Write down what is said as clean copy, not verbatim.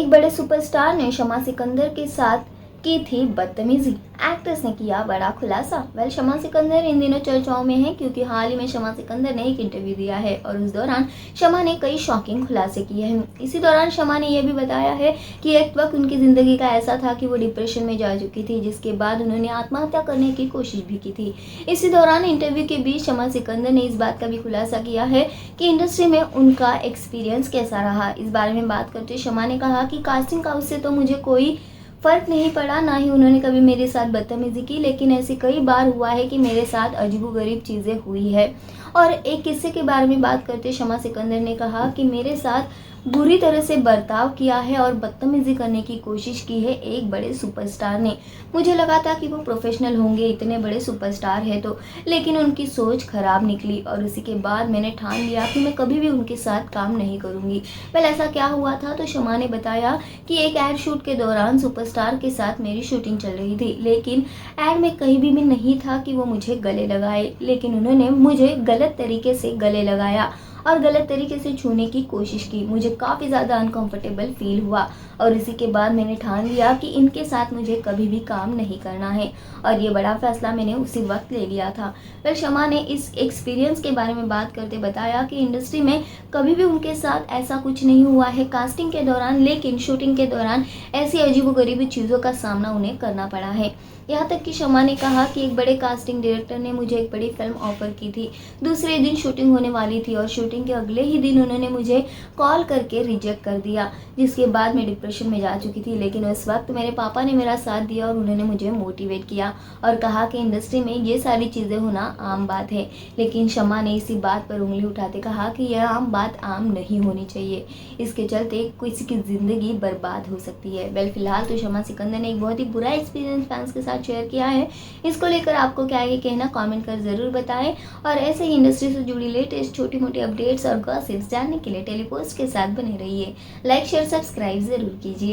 एक बड़े सुपरस्टार ने शमा सिकंदर के साथ की थी बदतमीजी। एक्ट्रेस ने किया बड़ा खुलासा। शमा सिकंदर इन दिनों चर्चाओं में है क्योंकि हाल ही में शमा सिकंदर ने एक इंटरव्यू दिया है और उस दौरान शमा ने कई शॉकिंग खुलासे किए हैं। इसी दौरान शमा ने यह भी बताया है कि एक वक्त उनकी जिंदगी का ऐसा था कि वो डिप्रेशन में जा चुकी थी, जिसके बाद उन्होंने आत्महत्या करने की कोशिश भी की थी। इसी दौरान इंटरव्यू के बीच शमा सिकंदर ने इस बात का भी खुलासा किया है कि इंडस्ट्री में उनका एक्सपीरियंस कैसा रहा। इस बारे में बात करते शमा ने कहा कि कास्टिंग काउच से तो मुझे कोई फर्क नहीं पड़ा, ना ही उन्होंने कभी मेरे साथ बदतमीजी की, लेकिन ऐसे कई बार हुआ है कि मेरे साथ अजीबोगरीब चीज़ें हुई है। और एक किस्से के बारे में बात करते शमा सिकंदर ने कहा कि मेरे साथ बुरी तरह से बर्ताव किया है और बदतमीजी करने की कोशिश की है एक बड़े सुपरस्टार ने। मुझे लगा था कि वो प्रोफेशनल होंगे, इतने बड़े सुपरस्टार है तो, लेकिन उनकी सोच खराब निकली और उसी के बाद मैंने ठान लिया कि मैं कभी भी उनके साथ काम नहीं करूंगी। ऐसा क्या हुआ था, तो शमा ने बताया कि एक एड शूट के दौरान सुपरस्टार के साथ मेरी शूटिंग चल रही थी, लेकिन एड में कहीं भी नहीं था कि वो मुझे गले लगाए, लेकिन उन्होंने मुझे गलत तरीके से गले लगाया और गलत तरीके से छूने की कोशिश की। मुझे काफ़ी ज़्यादा अनकंफर्टेबल फील हुआ और इसी के बाद मैंने ठान लिया कि इनके साथ मुझे कभी भी काम नहीं करना है और ये बड़ा फैसला मैंने उसी वक्त ले लिया था। शमा ने इस एक्सपीरियंस के बारे में बात करते बताया कि इंडस्ट्री में कभी भी उनके साथ ऐसा कुछ नहीं हुआ है कास्टिंग के दौरान, लेकिन शूटिंग के दौरान ऐसी अजीबोगरीबी चीज़ों का सामना उन्हें करना पड़ा है। यहाँ तक कि शमा ने कहा कि एक बड़े कास्टिंग डायरेक्टर ने मुझे एक बड़ी फिल्म ऑफर की थी। दूसरे दिन शूटिंग होने वाली थी और शूटिंग के अगले ही दिन उन्होंने मुझे कॉल करके रिजेक्ट कर दिया, जिसके बाद मैं डिप्रेशन में जा चुकी थी। लेकिन उस वक्त मेरे पापा ने मेरा साथ दिया और उन्होंने मुझे मोटिवेट किया और कहा कि इंडस्ट्री में ये सारी चीज़ें होना आम बात है। लेकिन शमा ने इसी बात पर उंगली उठाते कहा कि यह आम बात आम नहीं होनी चाहिए, इसके चलते किसी की ज़िंदगी बर्बाद हो सकती है। फिलहाल तो शमा सिकंदर ने एक बहुत ही बुरा एक्सपीरियंस फैंस के साथ शेयर किया है। इसको लेकर आपको क्या ये कहना, कमेंट कर ज़रूर बताएं और ऐसे ही इंडस्ट्री से जुड़ी लेटेस्ट छोटी मोटी अपडेट्स और गॉसिप्स जानने के लिए टेलीपोस्ट के साथ बने रहिए। लाइक शेयर सब्सक्राइब ज़रूर कीजिए।